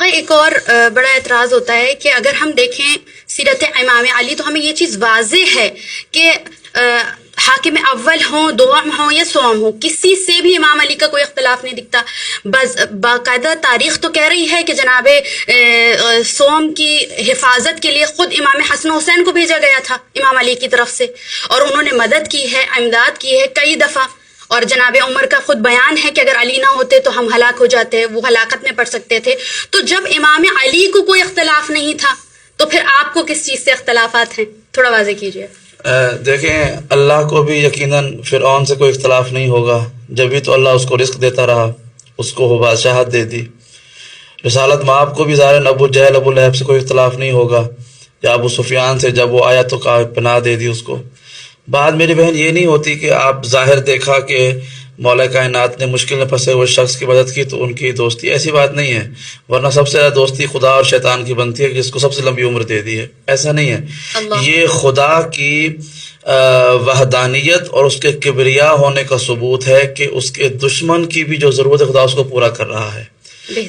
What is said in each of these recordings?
آگے ایک اور بڑا اعتراض ہوتا ہے کہ اگر ہم دیکھیں سیرت امام علی تو ہمیں یہ چیز واضح ہے کہ حاکم اول ہوں، دوم ہوں یا سوم ہوں، کسی سے بھی امام علی کا کوئی اختلاف نہیں دکھتا. بس باقاعدہ تاریخ تو کہہ رہی ہے کہ جناب سوم کی حفاظت کے لیے خود امام حسن حسین کو بھیجا گیا تھا امام علی کی طرف سے، اور انہوں نے مدد کی ہے، امداد کی ہے کئی دفعہ. اور جناب عمر کا خود بیان ہے کہ اگر علی نہ ہوتے تو ہم ہلاک ہو جاتے، وہ ہلاکت میں پڑ سکتے تھے. تو جب امام علی کو کوئی اختلاف نہیں تھا تو پھر آپ کو کس چیز سے اختلافات ہیں؟ تھوڑا واضح کیجیے. دیکھیں، اللہ کو بھی یقیناً فرعون سے کوئی اختلاف نہیں ہوگا، جبھی تو اللہ اس کو رزق دیتا رہا، اس کو وہ بادشاہت دے دی. رسالت مآب کو بھی ظاہر ابو جہل ابو لہب سے کوئی اختلاف نہیں ہوگا، یا ابو سفیان سے جب وہ آیا تو پناہ دے دی اس کو. بات میری بہن یہ نہیں ہوتی کہ آپ ظاہر دیکھا کہ مولا کائنات نے مشکل میں پھنسے ہوئے شخص کی مدد کی تو ان کی دوستی، ایسی بات نہیں ہے. ورنہ سب سے زیادہ دوستی خدا اور شیطان کی بنتی ہے جس کو سب سے لمبی عمر دے دی ہے. ایسا نہیں ہے. یہ خدا کی وحدانیت اور اس کے کبریا ہونے کا ثبوت ہے کہ اس کے دشمن کی بھی جو ضرورت ہے خدا اس کو پورا کر رہا ہے.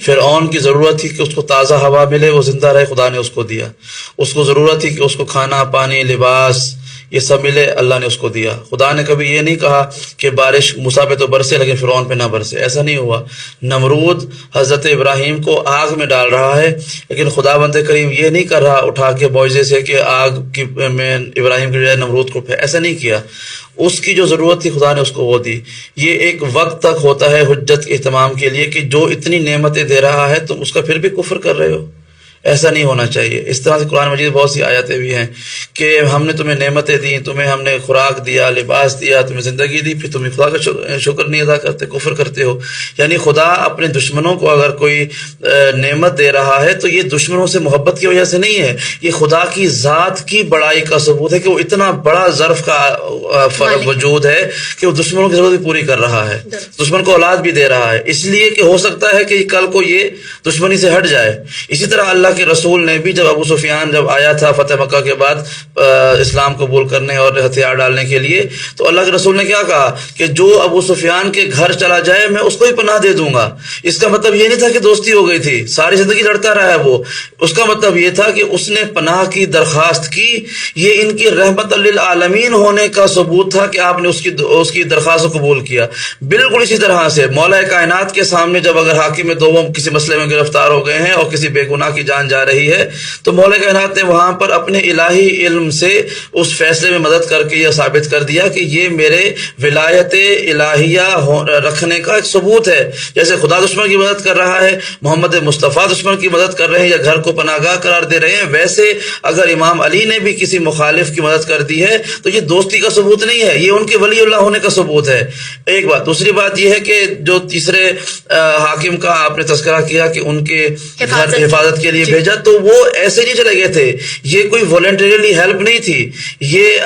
فرعون کی ضرورت تھی کہ اس کو تازہ ہوا ملے، وہ زندہ رہے، خدا نے اس کو دیا. اس کو ضرورت تھی کہ اس کو کھانا پانی لباس یہ سب ملے، اللہ نے اس کو دیا. خدا نے کبھی یہ نہیں کہا کہ بارش موسیٰ پہ تو برسے لیکن فرعون پہ نہ برسے، ایسا نہیں ہوا. نمرود حضرت ابراہیم کو آگ میں ڈال رہا ہے لیکن خدا بند کریم یہ نہیں کر رہا اٹھا کے معجزے سے کہ آگ میں ابراہیم کی بجائے نمرود کو ایسا نہیں کیا. اس کی جو ضرورت تھی خدا نے اس کو وہ دی. یہ ایک وقت تک ہوتا ہے حجت کے اہتمام کے لیے کہ جو اتنی نعمتیں دے رہا ہے تم اس کا پھر بھی کفر کر رہے ہو. ایسا نہیں ہونا چاہیے. اس طرح سے قرآن مجید بہت سی آیاتیں بھی ہیں کہ ہم نے تمہیں نعمتیں دیں، تمہیں ہم نے خوراک دیا، لباس دیا، تمہیں زندگی دی، پھر تم خدا کا شکر نہیں ادا کرتے، کفر کرتے ہو. یعنی خدا اپنے دشمنوں کو اگر کوئی نعمت دے رہا ہے تو یہ دشمنوں سے محبت کی وجہ سے نہیں ہے، یہ خدا کی ذات کی بڑائی کا ثبوت ہے کہ وہ اتنا بڑا ظرف کا فرق وجود ہے کہ وہ دشمنوں کی ضرورت بھی پوری کر رہا ہے، دشمن کو اولاد بھی دے رہا ہے، اس لیے کہ ہو سکتا ہے کہ کل کو یہ دشمنی سے ہٹ جائے. اسی طرح اللہ کے رسول نے بھی جب ابو سفیان جب آیا تھا فتح مکہ کے بعد اسلام قبول کرنے اور ہتھیار ڈالنے کے لیے، تو اللہ کے رسول نے کیا کہا کہ جو ابو سفیان کے گھر چلا جائے میں اس کو ہی پناہ دے دوں گا. اس کا مطلب یہ نہیں تھا کہ دوستی ہو گئی تھی، ساری زندگی لڑتا رہا ہے وہ. اس کا مطلب یہ تھا کہ اس نے پناہ کی درخواست کی. یہ ان کی رحمت للعالمین ہونے کا ثبوت تھا کہ آپ نے اس کی درخواست کو قبول کیا. بالکل اسی طرح سے مولا کائنات کے سامنے جب اگر حاکم دوم کسی مسئلے میں گرفتار ہو گئے ہیں اور کسی بے گناہ کی جان جا رہی ہے تو مولا کائنات نے وہاں پر اپنے الہی علم سے اس فیصلے میں مدد کر کے یہ ثابت کر دیا کہ یہ میرے ولایت الہیہ رکھنے کا ایک ثبوت ہے. جیسے خدا دشمن کی مدد کر رہا ہے، محمد مصطفیٰ دشمن کی مدد کر رہے ہیں یا گھر کو پناہ گاہ قرار دے رہے ہیں، ویسے اگر امام علی نے بھی کسی مخالف کی مدد کر دی ہے تو یہ دوستی کا ثبوت نہیں ہے، یہ ان کے ولی اللہ ہونے کا ثبوت ہے. ایک بات. دوسری بات یہ ہے کہ جو تیسرے حاکم کا آپ نے تذکرہ کیا کہ ان کے گھر حفاظت کے لیے بھیجا، تو وہ ایسے نہیں چلے گئے تھے، یہ کوئی والنٹریلی ہیلپ نہیں تھی، یہ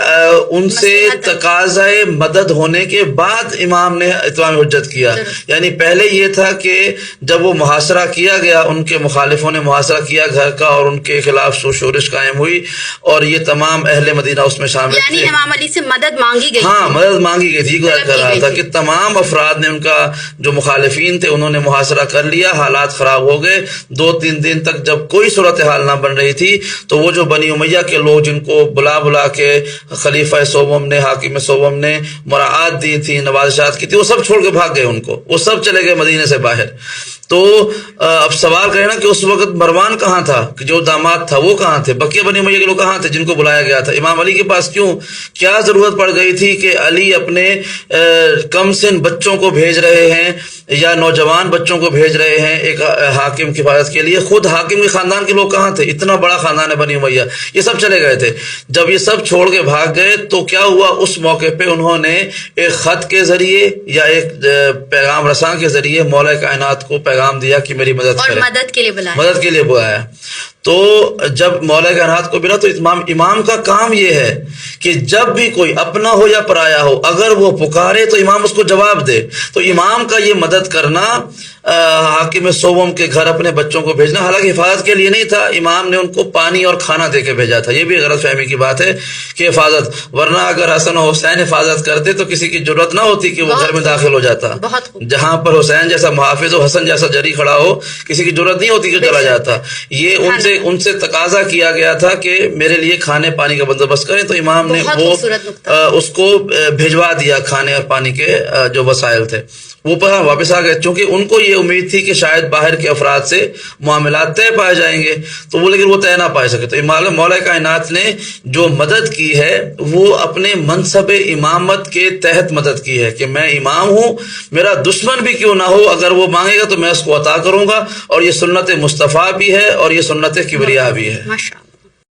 ان سے تقاضۂ مدد ہونے کے بعد امام نے اتمام حجت کیا. یعنی پہلے یہ تھا کہ جب وہ محاصرہ کیا گیا، ان کے مخالفوں نے محاصرہ کیا گھر کا اور ان کے خلاف شورش قائم ہوئی اور یہ تمام اہل مدینہ اس میں شامل تھے. یعنی امام علی سے مدد مانگی گئی. ہاں، مدد مانگی گئی تھی. گزار کر رہا تھا کہ تمام افراد نے ان کا جو مخالفین تھے انہوں نے محاصرہ کر لیا. حالات خراب ہو گئے. 2-3 دن تک جب کوئی صورتحال نہ بن رہی تھی تو وہ جو بنی امیہ کے لوگ جن کو بلا کے خلیفہ سوم نے، حاکم سوم نے مراعات دی تھی، نوازشات کی تھی، وہ سب چھوڑ کے بھاگ گئے. ان کو وہ سب چلے گئے مدینے سے باہر. تو اب سوال کریں نا کہ اس وقت مروان کہاں تھا، کہ جو داماد تھا وہ کہاں تھے، بقیہ بنی امیہ کے لوگ کہاں تھے جن کو بلایا گیا تھا. امام علی کے پاس کیا ضرورت پڑ گئی تھی کہ علی اپنے کم سن بچوں کو بھیج رہے ہیں یا نوجوان بچوں کو بھیج رہے ہیں ایک حاکم کی حفاظت کے لیے؟ خود حاکم کے خاندان کے لوگ کہاں تھے؟ اتنا بڑا خاندان ہے بنی امیہ، یہ سب چلے گئے تھے. جب یہ سب چھوڑ کے بھاگ گئے تو کیا ہوا؟ اس موقع پہ انہوں نے ایک خط کے ذریعے یا ایک پیغام رساں کے ذریعے مولا کائنات کو پیغام دیا کہ میری مدد کریں، مدد کے لیے بلایا. مدد کے لیے بلایا. تو جب مولا کائنات کو ملا تو امام کا کام یہ ہے کہ جب بھی کوئی اپنا ہو یا پرایا ہو اگر وہ پکارے تو امام اس کو جواب دے. تو امام کا یہ مدد کرنا حاکم سوم کے گھر اپنے بچوں کو بھیجنا حالانکہ حفاظت کے لیے نہیں تھا, امام نے ان کو پانی اور کھانا دے کے بھیجا تھا. یہ بھی غلط فہمی کی بات ہے کہ حفاظت, ورنہ اگر حسن و حسین حفاظت کرتے تو کسی کی ضرورت نہ ہوتی کہ وہ گھر میں داخل ہو جاتا. جہاں پر حسین جیسا محافظ ہو, حسن جیسا جری کھڑا ہو, کسی کی ضرورت نہیں ہوتی کہ چلا جاتا. یہ ان سے تقاضا کیا گیا تھا کہ میرے لیے کھانے پانی کا بندوبست کریں, تو امام نے وہ اس کو بھیجوا دیا کھانے اور پانی کے جو وسائل تھے وہ واپس آ گئے. چونکہ ان کو یہ امید تھی کہ شاید باہر کے افراد سے معاملات طے پائے جائیں گے, تو وہ لیکن وہ طے نہ پائے سکے. تو مولا کائنات نے جو مدد کی ہے وہ اپنے منصب امامت کے تحت مدد کی ہے کہ میں امام ہوں, میرا دشمن بھی کیوں نہ ہو اگر وہ مانگے گا تو میں اس کو عطا کروں گا. اور یہ سنت مصطفیٰ بھی ہے اور یہ سنت کبریا بھی ہے.